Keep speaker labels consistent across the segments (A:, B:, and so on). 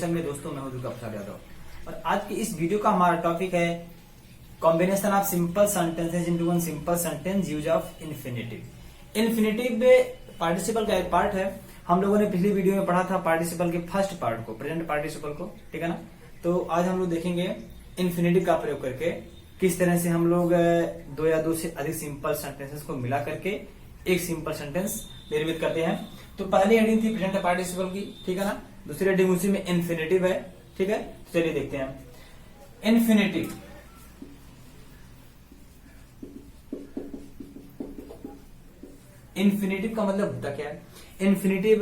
A: सब मेरे दोस्तों, मैं हूं दुर्गा प्रसाद यादव और आज की इस वीडियो का हमारा टॉपिक है combination of simple sentences into one simple sentence use of infinitive. Infinitive participle का एक पार्ट है। हम लोगों ने पिछली वीडियो में पढ़ा था पार्टिसिपल के फर्स्ट पार्ट को, प्रेजेंट पार्टिसिपल को, ठीक है ना। तो आज हम लोग देखेंगे इन्फिनेटिव का प्रयोग करके किस तरह से हम लोग दो या दो से अधिक सिंपल सेंटेंसेस को मिला करके एक सिंपल सेंटेंस निर्मित करते हैं। तो पहली हेडिंग थी प्रेजेंट पार्टिसिपल की, ठीक है ना। दूसरी हेडिंग उसी में इन्फिनेटिव है, ठीक है। तो चलिए देखते हैं इन्फिनेटिव। इन्फिनेटिव का मतलब होता क्या है? इन्फिनेटिव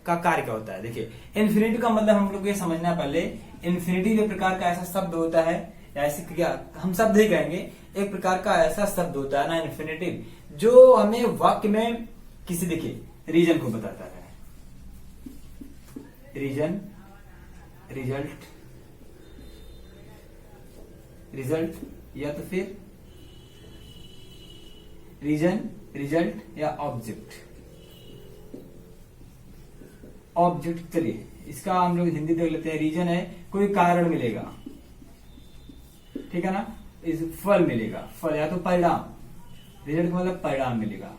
A: का कार्य क्या होता है? देखिए, इन्फिनेटिव का मतलब हम लोग ये समझना है पहले। इन्फिनेटिव एक प्रकार का ऐसा शब्द होता है, ऐसे क्या हम शब्द ही कहेंगे, एक प्रकार का ऐसा शब्द होता है ना इन्फिनेटिव, जो हमें वाक्य में किसी, देखिए, रीजन को बताता है। रीजन, रिजल्ट, रिजल्ट या तो फिर रीजन, रिजल्ट या ऑब्जेक्ट। ऑब्जेक्ट, चलिए इसका हम लोग हिंदी देख लेते हैं। रीजन है कोई कारण मिलेगा, ठीक है ना, इस फल मिलेगा, फल या तो परिणाम। रिजल्ट का मतलब परिणाम मिलेगा,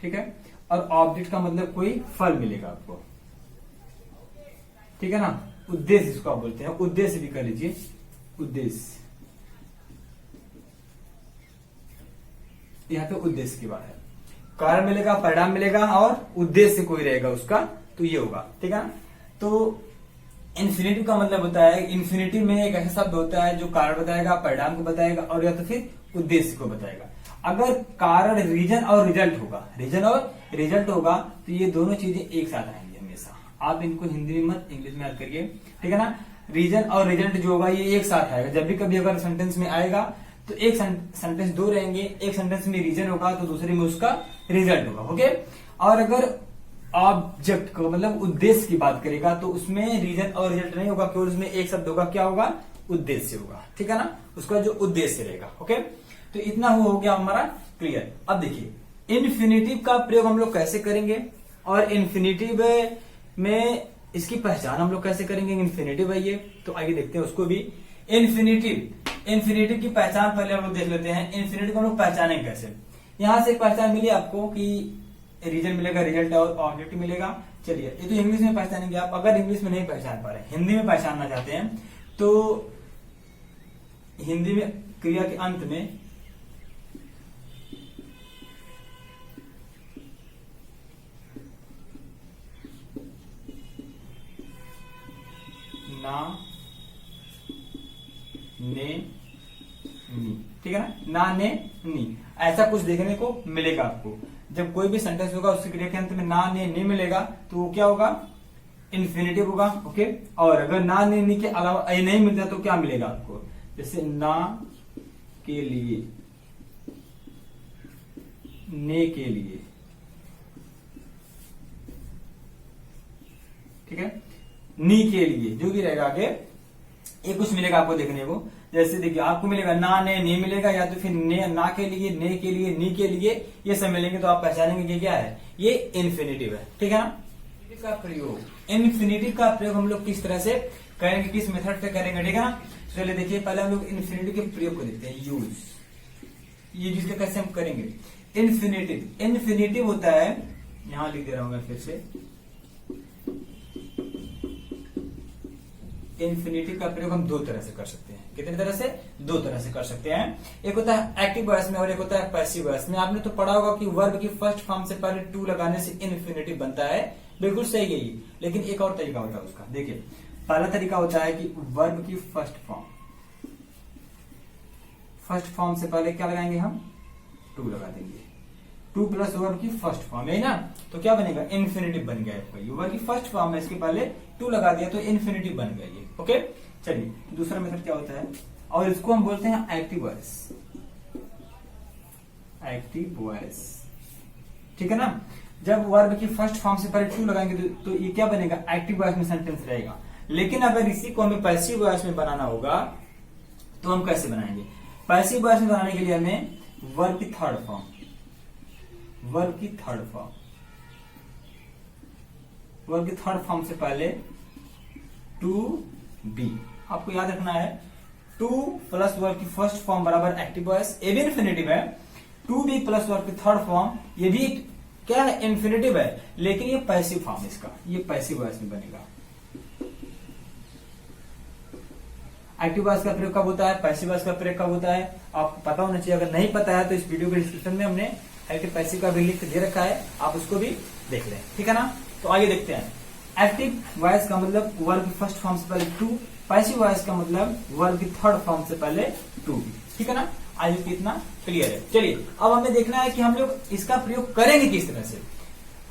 A: ठीक है। और ऑब्जेक्ट का मतलब कोई फल मिलेगा आपको, ठीक है ना। उद्देश्य इसको आप बोलते हैं, उद्देश्य भी कर लीजिए, उद्देश्य। यहाँ पे उद्देश्य की बात है। कारण मिलेगा, परिणाम मिलेगा और उद्देश्य कोई रहेगा उसका, तो ये होगा, ठीक है ना। तो इन्फिनेटिव का मतलब होता है, इन्फिनेटिव में एक ऐसा शब्द होता है जो कारण बताएगा, परिणाम को बताएगा और या तो फिर उद्देश्य को बताएगा। अगर कारण रीजन और रिजल्ट होगा, रीजन और रिजल्ट होगा, तो ये दोनों चीजें एक साथ आएंगी हमेशा। आप इनको हिंदी में मत, इंग्लिश में याद करिए, ठीक है ना। रीजन और रिजल्ट जो होगा ये एक साथ आएगा। जब भी कभी अगर सेंटेंस में आएगा तो एक सेंटेंस दो रहेंगे, एक सेंटेंस में रीजन होगा तो दूसरे में उसका रिजल्ट होगा, ओके। और अगर ऑब्जेक्ट को मतलब उद्देश्य की बात करेगा तो उसमें रीजन और रिजल्ट नहीं होगा, केवल उसमें एक शब्द होगा, क्या होगा? उद्देश्य होगा, ठीक है ना। उसका जो उद्देश्य रहेगा, ओके। तो इतना हो गया हमारा क्लियर। अब देखिए इन्फिनेटिव का प्रयोग हम लोग कैसे करेंगे और इन्फिनेटिव में इसकी पहचान हम लोग कैसे करेंगे। इन्फिनेटिव है ये, तो आइए देखते हैं उसको भी। इन्फिनेटिव की पहचान पहले हम लोग देख लेते हैं। इन्फिनेटिव को हम लोग पहचानेंगे कैसे। यहां से एक पहचान मिली आपको कि रीजन मिलेगा, रिजल्ट और ऑब्जेक्ट मिलेगा। चलिए ये तो इंग्लिश में पहचानेंगे आप। अगर इंग्लिश में नहीं पहचान पा रहे, हिंदी में पहचानना चाहते हैं, तो हिंदी में क्रिया के अंत में ना, ने, नी, ठीक है ना। ना, ने, नी, ऐसा कुछ देखने को मिलेगा आपको। जब कोई भी सेंटेंस होगा उसके क्रिया के अंत में ना, ने, नी मिलेगा तो वो क्या होगा? इन्फिनेटिव होगा, ओके। और अगर ना, ने, नी के अलावा ये नहीं मिलता तो क्या मिलेगा आपको? जैसे ना के लिए, ने के लिए, ठीक है, नी के लिए, जो भी रहेगा आगे ये कुछ मिलेगा आपको देखने को। जैसे देखिए आपको मिलेगा ना, ने, नी मिलेगा, या तो फिर ने, ना के लिए, ने के लिए, नी के लिए, ये सब मिलेंगे तो आप पहचानेंगे कि क्या है, ये इन्फिनेटिव है, ठीक है ना। का प्रयोग, इन्फिनेटिव का प्रयोग हम लोग किस तरह से करेंगे, किस मेथड से करेंगे, ठीक है ना। चलिए देखिए पहले हम लोग इन्फिनेटिव के प्रयोग को देखते हैं। यूज, ये जिसका कैसे हम करेंगे। इन्फिनेटिव होता है, यहां लिख दे रहा हूं मैं फिर से। इन्फिनेटिव का प्रयोग हम दो तरह से कर सकते हैं। कितनी तरह से? दो तरह से कर सकते हैं। एक होता है एक्टिव वॉइस में और एक होता है पैसिव वॉइस में। आपने तो पढ़ा होगा कि वर्ब की फर्स्ट फॉर्म से पहले टू लगाने से इन्फिनेटिव बनता है, बिल्कुल सही है ये। लेकिन एक और तरीका होता है उसका। देखिए पहला तरीका होता है कि वर्ब की फर्स्ट फॉर्म से पहले क्या लगाएंगे हम? टू लगा देंगे। टू प्लस वर्ब की फर्स्ट फॉर्म है ना, तो क्या बनेगा? इन्फिनेटिव बन गया आपका। वर्ब की फर्स्ट फॉर्म है, इसके पहले टू लगा दिया तो इन्फिनेटिव बन गया ये, ओके। चलिए दूसरा मेथड क्या होता है, और इसको हम बोलते हैं एक्टिव वॉइस। एक्टिव वॉइस, ठीक है ना। जब वर्ब की फर्स्ट फॉर्म से पहले टू लगाएंगे तो ये क्या बनेगा? एक्टिव वॉइस में सेंटेंस रहेगा। लेकिन अगर इसी को हमें पैसिव वॉइस में बनाना होगा तो हम कैसे बनाएंगे? पैसिव वॉइस में बनाने के लिए हमें वर्ब की थर्ड फॉर्म, वर्ब की थर्ड फॉर्म से पहले टू बी। आपको याद रखना है टू प्लस वर्ब की फर्स्ट फॉर्म बराबर एक्टिव वॉइस, ये भी इन्फिनेटिव है। टू बी प्लस वर्ब की थर्ड फॉर्म, ये भी क्या है, इन्फिनेटिव है, लेकिन ये पैसिव फॉर्म है इसका, ये पैसिव वॉइस में बनेगा। एक्टिव वॉइस का प्रयोग कब होता है, पैसिव वॉइस का प्रयोग कब होता है, आपको पता होना चाहिए। अगर नहीं पता है तो इस वीडियो के डिस्क्रिप्शन में हमने एक्टिव पैसिव का भी लिंक दे रखा है, आप उसको भी देख लें, ठीक है ना। तो आइए देखते हैं। एक्टिव वॉइस का मतलब वर्ब की फर्स्ट फॉर्म से पहले टू, पैसिव वॉइस का मतलब वर्ब की थर्ड फॉर्म से पहले टू, ठीक है ना। आज कितना क्लियर है। चलिए अब हमें देखना है कि हम लोग इसका प्रयोग करेंगे किस तरह से।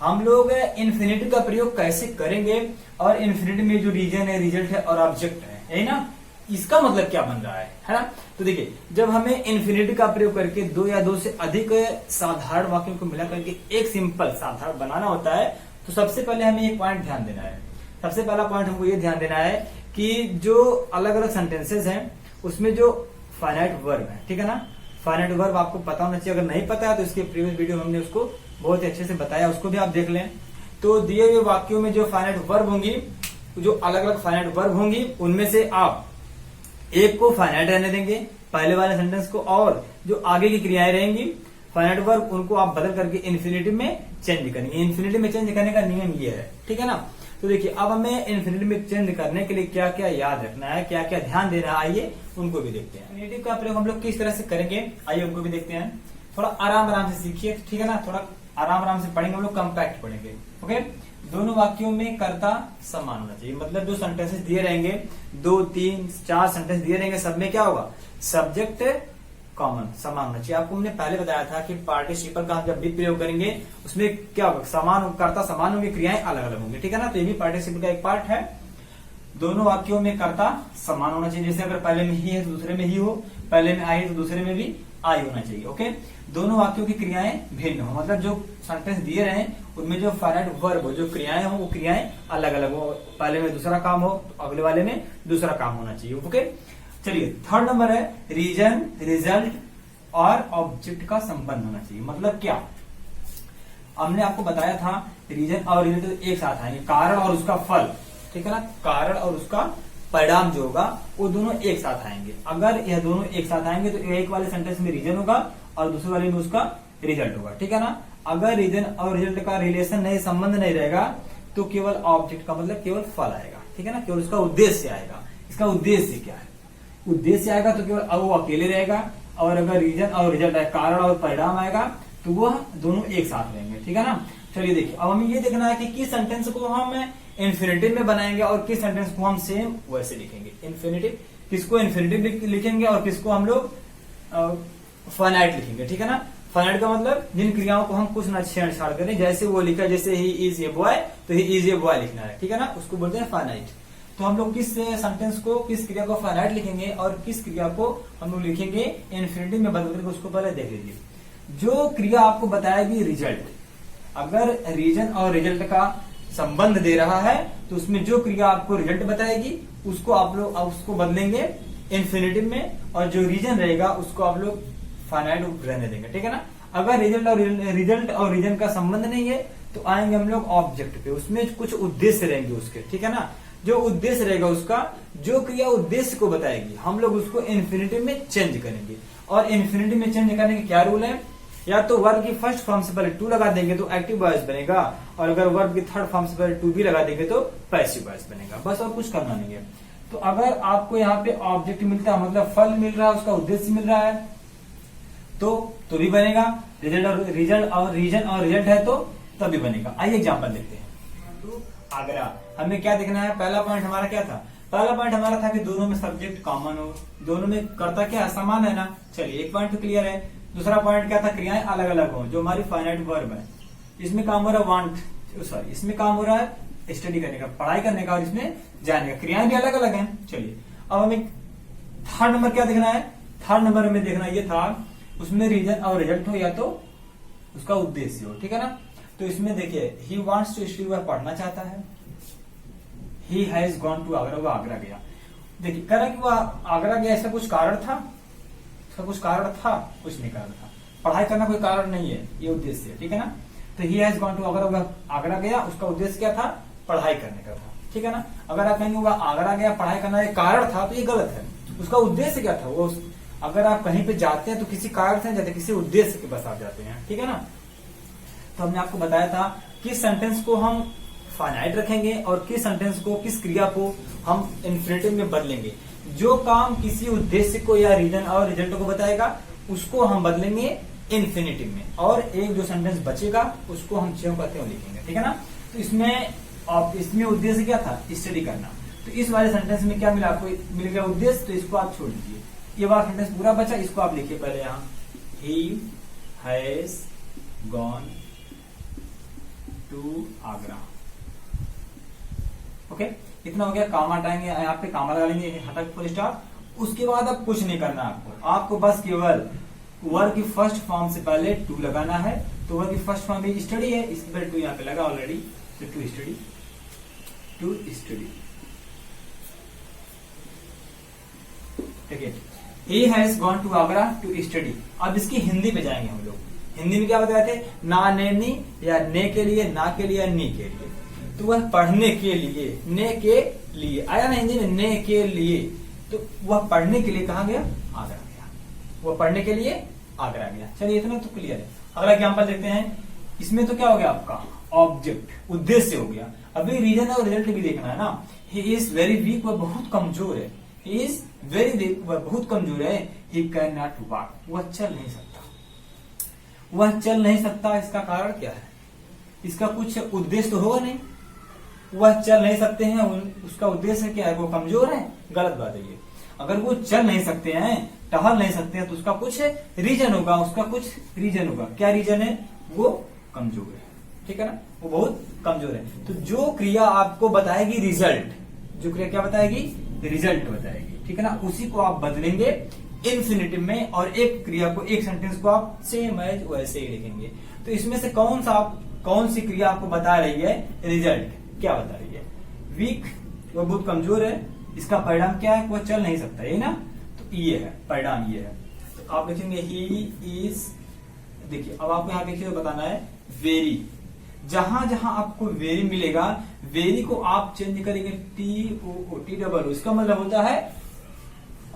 A: हम लोग इन्फिनिटिव का प्रयोग कैसे करेंगे, और इन्फिनिटिव में जो रीजन है, रिजल्ट है और ऑब्जेक्ट है, यही ना, इसका मतलब क्या बन रहा है ना। तो देखिए जब हमें इन्फिनिटिव का प्रयोग करके दो या दो से अधिक साधारण वाक्यों को मिला करके एक सिंपल साधारण बनाना होता है, तो सबसे पहले हमें एक पॉइंट ध्यान देना है। सबसे पहला पॉइंट हमको ये ध्यान देना है कि जो अलग अलग सेंटेंसेस हैं उसमें जो फाइनाइट वर्ब है, ठीक है ना। फाइनाइट वर्ब आपको पता होना चाहिए, अगर नहीं पता है तो इसके प्रीवियस वीडियो में हमने उसको बहुत अच्छे से बताया, उसको भी आप देख लें। तो दिए हुए वाक्यों में जो फाइनाइट वर्ब होंगी, जो अलग अलग फाइनाइट वर्ब होंगी, उनमें से आप एक को फाइनाइट रहने देंगे पहले वाले सेंटेंस को, और जो आगे की क्रियाएं रहेंगी फाइनाइट वर्ब, उनको आप बदल करके इन्फिनिटिव में चेंज करेंगे। इन्फिनिटिव में चेंज करने का नियम ये है, ठीक है ना। तो देखिए अब हमें इन्फिनिटिव में चेंज करने के लिए क्या क्या याद रखना है, क्या क्या ध्यान देना है, आइए उनको भी देखते हैं। इन्फिनिटिव का प्रयोग हम लोग किस तरह से करेंगे, आइए उनको भी देखते हैं। थोड़ा आराम आराम से सीखिए, ठीक है ना, थोड़ा आराम आराम से पढ़ेंगे हम लोग, कम्पैक्ट पढ़ेंगे। ओके, दोनों वाक्यों में कर्ता समान होना चाहिए, मतलब जो सेंटेंसेस दिए रहेंगे, 2, 3, 4 सेंटेंस दिए रहेंगे, सब में क्या होगा, सब्जेक्ट कॉमन समान होना चाहिए। आपको हमने पहले बताया था कि पार्टिसिपल का हम जब भी प्रयोग करेंगे उसमें क्या होगा, समान कर्ता समान होंगे, क्रियाएं अलग अलग होंगी, ठीक है ना। तो ये भी पार्टिसिपल का एक पार्ट है। दोनों वाक्यों में कर्ता समान होना चाहिए, जैसे अगर पहले में ही है तो दूसरे में ही हो, पहले में आई है तो दूसरे में भी आई होना चाहिए। ओके, दोनों वाक्यों की क्रियाएं भिन्न हो, मतलब जो सेंटेंस दिए रहे उनमें जो फाइनाइट वर्ब हो, जो क्रियाएं हो, वो क्रियाएं अलग अलग हो, पहले में दूसरा काम हो तो अगले वाले में दूसरा काम होना चाहिए। ओके, चलिए थर्ड नंबर है रीजन, रिजल्ट और ऑब्जेक्ट का संबंध होना चाहिए। मतलब क्या, हमने आपको बताया था रीजन और रिजल्ट एक साथ आएंगे, कारण और उसका फल, ठीक है ना, कारण और उसका परिणाम जो होगा वो दोनों एक साथ आएंगे। अगर यह दोनों एक साथ आएंगे तो एक वाले सेंटेंस में रीजन होगा और दूसरे वाले में उसका रिजल्ट होगा, ठीक है ना। अगर रीजन और रिजल्ट का रिलेशन नहीं, संबंध नहीं रहेगा तो केवल ऑब्जेक्ट का मतलब केवल फल आएगा, ठीक है ना, केवल उसका उद्देश्य आएगा। इसका उद्देश्य क्या है, उद्देश्य आएगा तो केवल वो अकेले रहेगा, और अगर रीजन और रिजल्ट है, कारण और परिणाम आएगा तो वह दोनों एक साथ रहेंगे, ठीक है ना। चलिए देखिए अब हमें ये देखना है कि किस सेंटेंस को हम इन्फिनिटिव में बनाएंगे और किस सेंटेंस को हम सेम वैसे लिखेंगे। इन्फिनिटिव किसको इन्फिनिटिव लिखेंगे और किसको हम लोग फाइनाइट लिखेंगे, ठीक है ना। फाइनाइट का मतलब जिन क्रियाओं को हम कुछ न छेड़छाड़ करें, जैसे वो लिखा, जैसे ही इज ए बॉय तो ही इज ए बॉय लिखना है, ठीक है ना, उसको बोलते हैं फाइनाइट। तो हम लोग किस सेंटेंस को, किस क्रिया को फाइनाइट लिखेंगे और किस क्रिया को हम लोग लिखेंगे इन्फिनिटिव में बदल करके, उसको पहले देख लीजिए। जो क्रिया आपको बताएगी रिजल्ट, अगर रीजन और रिजल्ट का संबंध दे रहा है तो उसमें जो क्रिया आपको रिजल्ट बताएगी उसको आप लोग उसको बदलेंगे इन्फिनिटिव में, और जो रीजन रहेगा उसको आप लोग फाइनाइट रहने देंगे, ठीक है ना। अगर रिजल्ट और रीजन का संबंध नहीं है तो आएंगे हम लोग ऑब्जेक्ट पे, उसमें कुछ उद्देश्य रहेंगे उसके, ठीक है ना। जो उद्देश्य रहेगा उसका, जो क्रिया उद्देश्य को बताएगी, हम लोग उसको इन्फिनिटिव में चेंज करेंगे। और इन्फिनिटिव में चेंज करने के क्या रूल है, या तो वर्ब की फर्स्ट फॉर्म से पहले टू लगा देंगे तो एक्टिव वॉइस बनेगा, और अगर वर्ब की थर्ड फॉर्म से पहले टू भी लगा देंगे तो पैसिव वॉइस बनेगा, बस और कुछ करना नहीं है। तो अगर आपको यहाँ पे ऑब्जेक्ट मिलता है, मतलब फल मिल रहा है, उसका उद्देश्य मिल रहा है, तो भी बनेगा। रिजल्ट और रिजल्ट है तो तभी बनेगा। आइए एग्जाम्पल देखते हैं। आगरा, हमें क्या देखना है, पहला पॉइंट हमारा क्या था, पहला पॉइंट हमारा था कि दोनों में सब्जेक्ट कॉमन हो, दोनों में कर्ता क्या समान है ना। चलिए एक पॉइंट तो क्लियर है। दूसरा पॉइंट क्या था, क्रियाएं अलग अलग हो, जो हमारी फाइनाइट वर्ब है। इसमें काम हो रहा है इसमें काम हो रहा है स्टडी करने का, पढ़ाई करने का, और इसमें जाने का, क्रियाएं भी अलग अलग हैं। चलिए अब हमें थर्ड नंबर क्या देखना है, थर्ड नंबर में देखना ये था उसमें रीजन और रिजल्ट हो या तो उसका उद्देश्य हो, ठीक है ना। तो इसमें देखिए ही वांट्स टू स्टडी, वह पढ़ना चाहता है। He has gone to Agra, वह आगरा गया। देखिए कह रहा कि वह आगरा गया, ऐसा कुछ कारण था, उसका कुछ कारण था, कुछ नहीं कारण था। पढ़ाई करना कोई कारण नहीं है, ये उद्देश्य है, ठीक है ना। तो he has gone to Agra, वह आगरा गया, उसका उद्देश्य क्या था, पढ़ाई करने का था, ठीक है ना। अगर आप कहेंगे वो आगरा गया पढ़ाई करना एक कारण था, तो ये गलत है। उसका उद्देश्य क्या था, वो अगर आप कहीं पे जाते हैं तो किसी कारण से जाते, किसी उद्देश्य के बस आप जाते हैं, ठीक है ना। तो हमने आपको बताया था किस सेंटेंस को हम फाइनाइट रखेंगे और किस सेंटेंस को, किस क्रिया को हम इन्फिनिटिव में बदलेंगे। जो काम किसी उद्देश्य को या रीजन और रिजल्ट को बताएगा उसको हम बदलेंगे इन्फिनिटिव में, और एक जो सेंटेंस बचेगा उसको हम ज्यों कहते हैं लिखेंगे, ठीक है ना। तो इसमें उद्देश्य क्या था, स्टडी करना। तो इस वाले सेंटेंस में क्या मिला आपको, मिल गया उद्देश्य, तो इसको आप छोड़ दीजिए। ये वाला सेंटेंस पूरा बचा, इसको आप लिखिए पहले यहाँ, he has gone to Agra. Okay, इतना हो गया। काम हटाएंगे, यहाँ पे काम लगा लेंगे, हटा फुल स्टॉप। उसके बाद अब कुछ नहीं करना आपको बस केवल वर्ब की फर्स्ट फॉर्म से पहले टू लगाना है। तो वर्ब की फर्स्ट फॉर्म भी स्टडी है, इसके पहले टू यहाँ पे लगा ऑलरेडी, तो टू स्टडी। ठीक है, he has gone to Agra to study. अब इसकी हिंदी पे जाएंगे हम लोग। हिंदी में क्या बताए थे, ना ने नी, या ने के लिए, ना के लिए, नी के लिए। तो वह पढ़ने के लिए, ने के लिए आया ना हिंदी में, ने के लिए। तो वह पढ़ने के लिए कहाँ गया, आगरा गया। वह पढ़ने के लिए आगरा गया। चलिए इतना तो क्लियर है। अगला एग्जाम्पल देखते हैं। इसमें तो क्या हो गया आपका, ऑब्जेक्ट, उद्देश्य हो गया। अभी रीजन और रिजल्ट भी देखना है ना। ही इज वेरी वीक, वह बहुत कमजोर है। ही इज वेरी वीक, वह बहुत कमजोर है। ही कैन नॉट वॉक, वह चल नहीं सकता। वह चल नहीं सकता, इसका कारण क्या है, इसका कुछ उद्देश्य तो होगा नहीं। वह चल नहीं सकते हैं, उसका उद्देश्य क्या है, वो कमजोर है, गलत बात है ये। अगर वो चल नहीं सकते हैं, टहल नहीं सकते हैं, तो उसका कुछ रीजन होगा, उसका कुछ रीजन होगा। क्या रीजन है, वो कमजोर है, ठीक है ना, वो बहुत कमजोर है। तो जो क्रिया आपको बताएगी रिजल्ट, जो क्रिया क्या बताएगी, रिजल्ट बताएगी, ठीक है ना, उसी को आप बदलेंगे इन्फिनिटिव में, और एक क्रिया को, एक सेंटेंस को आप सेम एज वैसे ही लिखेंगे। तो इसमें से कौन सी क्रिया आपको बता रही है रिजल्ट, क्या बता रही है, वीक, वो बहुत कमजोर है। इसका परिणाम क्या है, वो चल नहीं सकता, ये ना। तो ये है परिणाम, ये है। तो आप लिखेंगे ही इज, देखिए अब आपको यहाँ देखिए बताना है वेरी। जहां जहां आपको वेरी मिलेगा, वेरी को आप चेंज करेंगे TOOT, इसका मतलब होता है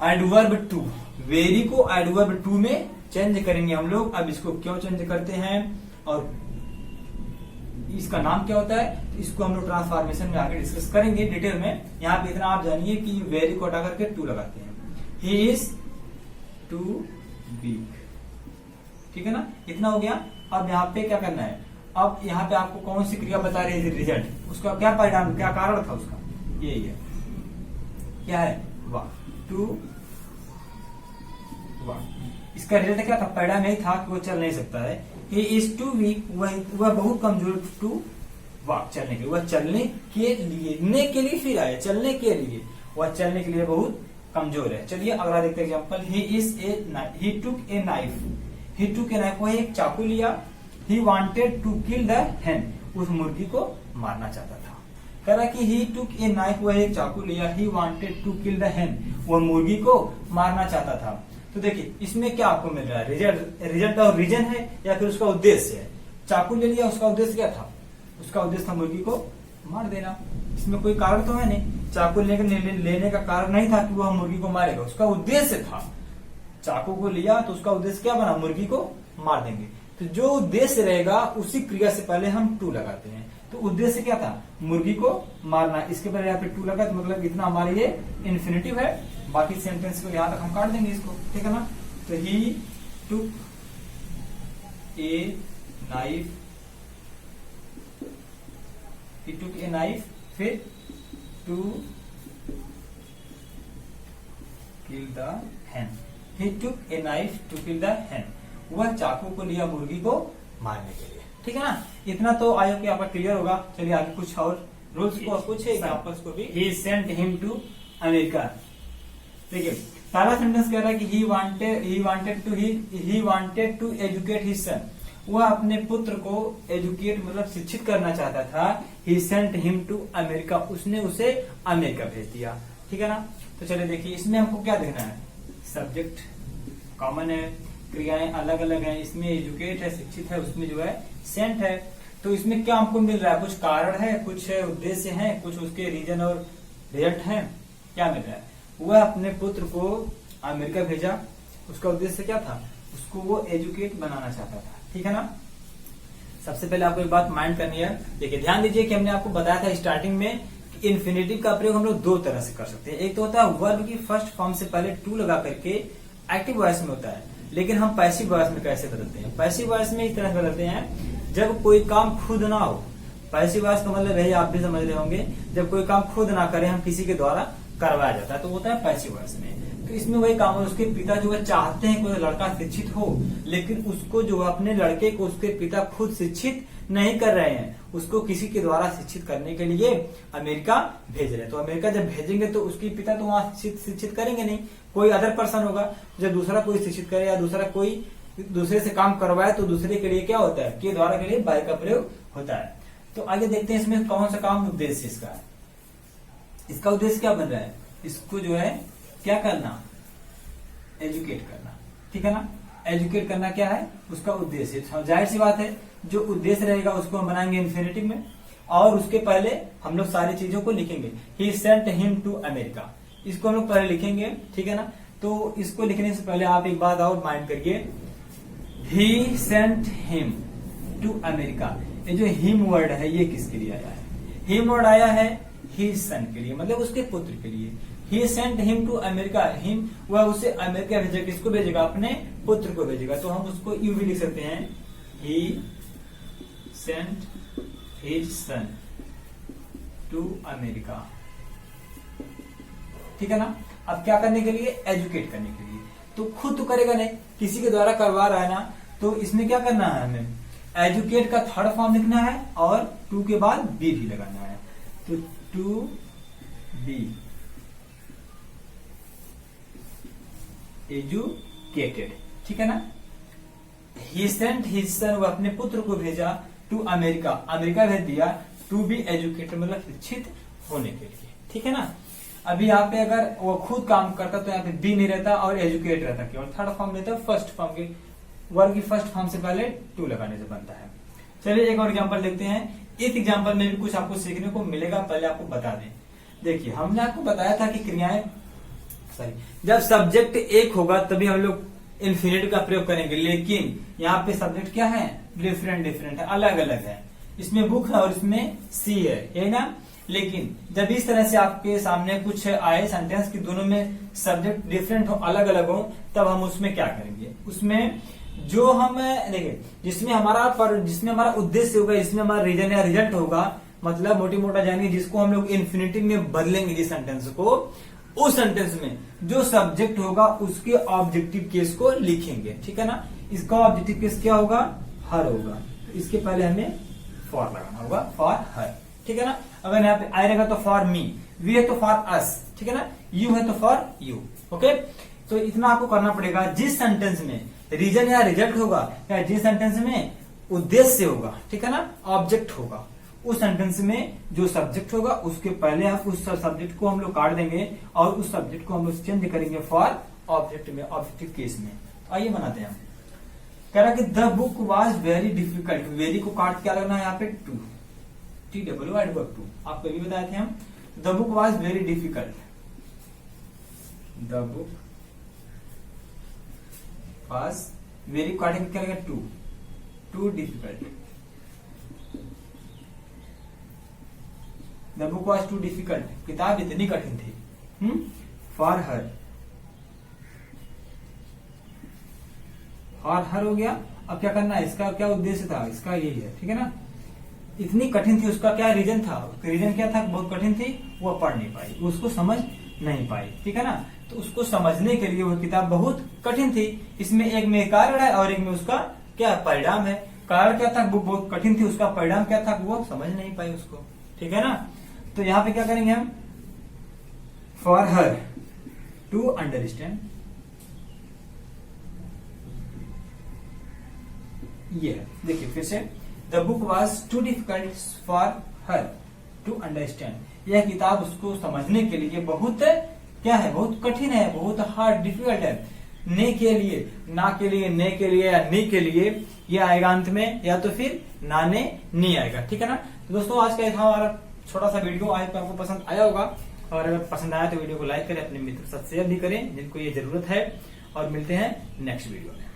A: एडवर्ब टू। वेरी को एडवर्ब टू में चेंज करेंगे हम लोग। अब इसको क्यों चेंज करते हैं और इसका नाम क्या होता है, इसको हम लोग ट्रांसफॉर्मेशन में आगे डिस्कस करेंगे डिटेल में। यहाँ पे इतना आप जानिए कि वेरी को हटा करके टू लगाते हैं। ही इज टू वीक, ठीक है ना, इतना हो गया। अब यहाँ पे क्या करना है, अब यहाँ पे आपको कौन सी क्रिया बता रही है रिजल्ट, उसका क्या परिणाम, क्या कारण था उसका, यही है, क्या है, वाह, टू वाह। इसका रिजल्ट क्या था, परिणाम यही था कि वो चल नहीं सकता है। ही इज टू वीक, वह बहुत कमजोर टू वॉक, चलने के लिए, वह चलने के लिए, ने के लिए फिर आए, चलने के लिए, वह चलने के लिए बहुत कमजोर है। चलिए अगला देखते हैं example. He took a knife, वह एक चाकू लिया। He wanted to kill the hen, उस मुर्गी को मारना चाहता था। कह रहा कि ही टुक ए नाइफ, वह एक चाकू लिया। He wanted to kill the hen, वह मुर्गी को मारना चाहता था। तो देखिए इसमें क्या आपको मिल रहा है, रिजल्ट और रीजन है या फिर उसका उद्देश्य है। चाकू ले लिया, उसका उद्देश्य क्या था, उसका उद्देश्य था मुर्गी को मार देना। इसमें कोई कारण तो है नहीं, चाकू लेने का कारण नहीं था कि वह मुर्गी को मारेगा, उसका उद्देश्य था। चाकू को लिया तो उसका उद्देश्य क्या बना, मुर्गी को मार देंगे। तो जो उद्देश्य रहेगा उसी क्रिया से पहले हम टू लगाते हैं। तो उद्देश्य क्या था, मुर्गी को मारना, इसके पहले यहाँ पे टू लगा, तो मतलब इतना हमारे ये इन्फिनिटिव है। बाकी सेंटेंस को यहाँ तक हम काट देंगे इसको, ठीक है ना। तो he took a knife, he took a knife, फिर to kill the hen, he took a knife to kill the hen, वह चाकू को लिया मुर्गी को मारने के लिए, ठीक है ना। इतना तो आयो कि आपका क्लियर होगा। चलिए आगे कुछ और रूल्स को और कुछ एग्जांपल्स को भी। he sent him to America, देखिए पहला सेंटेंस कह रहा है कि he wanted to educate his son, वह अपने पुत्र को एजुकेट मतलब शिक्षित करना चाहता था। ही सेंट हिम टू अमेरिका, उसने उसे अमेरिका भेज दिया, ठीक है ना। तो चलिए देखिए इसमें हमको क्या देखना है, सब्जेक्ट कॉमन है, क्रियाएं अलग अलग हैं। इसमें एजुकेट है, शिक्षित है, उसमें जो है सेंट है। तो इसमें क्या हमको मिल रहा है, कुछ कारण है, कुछ उद्देश्य है, कुछ उसके रीजन और रिजल्ट है, क्या मिल रहा है। वह अपने पुत्र को अमेरिका भेजा, उसका उद्देश्य क्या था, उसको वो एजुकेट बनाना चाहता था, ठीक है ना। सबसे पहले आपको एक बात माइंड करनी है, देखिए ध्यान दीजिए कि हमने आपको बताया था स्टार्टिंग में कि इन्फिनेटिव का प्रयोग हम लोग दो तरह से कर सकते हैं। एक तो होता है वर्ब की फर्स्ट फॉर्म से पहले टू लगा करके एक्टिव वॉइस में होता है, लेकिन हम पैसिव वॉइस में कैसे बदलते हैं। पैसिव वॉइस में इस तरह बदलते हैं जब कोई काम खुद ना हो। पैसिव वॉइस का मतलब है, आप भी समझ रहे होंगे, जब कोई काम खुद ना करे, हम किसी के द्वारा करवाया जाता है, तो होता है पैसिव वॉइस में। तो इसमें वही काम है, उसके पिता जो है चाहते हैं कोई लड़का शिक्षित हो, लेकिन उसको जो अपने लड़के को उसके पिता खुद शिक्षित नहीं कर रहे हैं, उसको किसी के द्वारा शिक्षित करने के लिए अमेरिका भेज रहे हैं। तो अमेरिका जब भेजेंगे तो उसके पिता तो वहां शिक्षित करेंगे नहीं, कोई अदर पर्सन होगा। जब दूसरा कोई शिक्षित करे या दूसरा कोई दूसरे से काम करवाए तो दूसरे के लिए क्या होता है, के द्वारा के लिए बाय का प्रयोग होता है। तो आगे देखते हैं इसमें कौन सा काम उद्देश्य इसका है। इसका उद्देश्य क्या बन रहा है, इसको जो है क्या करना, एजुकेट करना, ठीक है ना। एजुकेट करना क्या है उसका उद्देश्य, जाहिर सी बात है जो उद्देश्य रहेगा उसको हम बनाएंगे इन्फिनेटिव में, और उसके पहले हम लोग सारी चीजों को लिखेंगे। ही सेंट हिम टू अमेरिका, इसको हम लोग पहले लिखेंगे, ठीक है ना। तो इसको लिखने से पहले आप एक बात और माइंड करिए, ही सेंट हिम टू अमेरिका, ये जो हिम वर्ड है ये किसके लिए आया है, हिम वर्ड आया है ही सन के लिए, मतलब उसके पुत्र के लिए। He sent him to America, him वह उसे अमेरिका भेजेगा, किसको भेजेगा, अपने पुत्र को भेजेगा। तो हम उसको यू भी लिख सकते हैं, he sent his son to America, ठीक है ना। अब क्या करने के लिए, एजुकेट करने के लिए। तो खुद तो करेगा नहीं, किसी के द्वारा करवा रहा है ना, तो इसमें क्या करना है, हमें एजुकेट का थर्ड फॉर्म लिखना है और टू के बाद बी भी लगाना है। तो टू बी एजुकेटेड, ठीक है ना। ही सेंट हिज सन, वो अपने पुत्र को भेजा टू अमेरिका, अमेरिका भेज दिया, टू बी एजुकेटेड मतलब शिक्षित होने के लिए, ठीक है ना। अभी यहाँ पे अगर वो खुद काम करता तो यहाँ पे बी नहीं रहता और एजुकेट रहता, केवल थर्ड फॉर्म रहता, फर्स्ट फॉर्म के वर्ग की फर्स्ट फॉर्म से पहले टू लगाने से बनता है। चलिए एक और एग्जांपल देखते हैं। इस एग्जांपल में भी कुछ आपको सीखने को मिलेगा, पहले आपको बता दें। देखिए हमने आपको बताया था कि क्रियाएं जब सब्जेक्ट एक होगा तभी हम लोग इन्फिनेटिव का प्रयोग करेंगे, लेकिन यहाँ पे सब्जेक्ट क्या है, डिफरेंट डिफरेंट है, अलग अलग है। इसमें बुक है और इसमें सी है ना। लेकिन जब इस तरह से आपके सामने कुछ आए सेंटेंस कि दोनों में सब्जेक्ट डिफरेंट हो, अलग अलग हो, तब हम उसमें क्या करेंगे, उसमें जो हम देखिए जिसमें हमारा उद्देश्य होगा, जिसमें हमारा रीजन या रिजल्ट होगा, मतलब मोटी मोटा जानिए जिसको हम लोग इन्फिनिटिव में बदलेंगे, जिस सेंटेंस को, उस सेंटेंस में जो सब्जेक्ट होगा उसके ऑब्जेक्टिव केस को लिखेंगे, ठीक है ना। इसका ऑब्जेक्टिव केस क्या होगा, हर होगा। तो इसके पहले हमें फॉर लगाना होगा, फॉर हर, ठीक है ना। अगर यहाँ पे आई रहेगा तो फॉर मी, वी है तो फॉर अस, ठीक है ना, यू है तो फॉर यू, ओके। तो इतना आपको करना पड़ेगा। जिस सेंटेंस में रीजन या रिजल्ट होगा या जिस सेंटेंस में उद्देश्य होगा, ठीक है ना, ऑब्जेक्ट होगा, उस सेंटेंस में जो सब्जेक्ट होगा उसके पहले आप उस सब्जेक्ट को हम लोग काट देंगे और उस सब्जेक्ट को हम लोग चेंज करेंगे फॉर ऑब्जेक्ट में, ऑब्जेक्टिव केस में। तो आइए बनाते हैं हम। कह रहा कि the book was very difficult, very को काट क्या लगना है यहाँ पे, टू, TWO, आपको भी बताए थे हम। The book was very difficult, the book was very काटेंगे क्या लगेगा, too difficult, the book was too difficult, किताब इतनी कठिन थी। फॉर हर, फॉर हर हो गया। अब क्या करना है, इसका क्या उद्देश्य था, इसका यही है, ठीक है ना। इतनी कठिन थी, उसका क्या रीजन था, उसका रीजन क्या था, बहुत कठिन थी, वो पढ़ नहीं पाई, उसको समझ नहीं पाई, ठीक है ना। तो उसको समझने के लिए वो किताब बहुत कठिन थी। इसमें एक में कारण है और एक में उसका क्या परिणाम है। कारण क्या था, वो बहुत कठिन थी, उसका परिणाम क्या था, वो समझ नहीं पाई उसको, ठीक है ना। तो यहाँ पे क्या करेंगे हम, फॉर हर टू अंडरस्टैंड, ये है, देखिए फिर से, the book was too difficult for her to understand, यह किताब उसको समझने के लिए बहुत क्या है, बहुत कठिन है, बहुत हार्ड डिफिकल्ट है। ने के लिए, ना के लिए, ने के लिए या नी के लिए ये आएगा अंत में, या तो फिर ना ने नी आएगा। ठीक है ना। तो दोस्तों आज का था हमारा छोटा सा वीडियो, आज तो आपको पसंद आया होगा, और अगर पसंद आया तो वीडियो को लाइक करें, अपने मित्र के साथ शेयर भी करें जिनको ये जरूरत है, और मिलते हैं नेक्स्ट वीडियो में।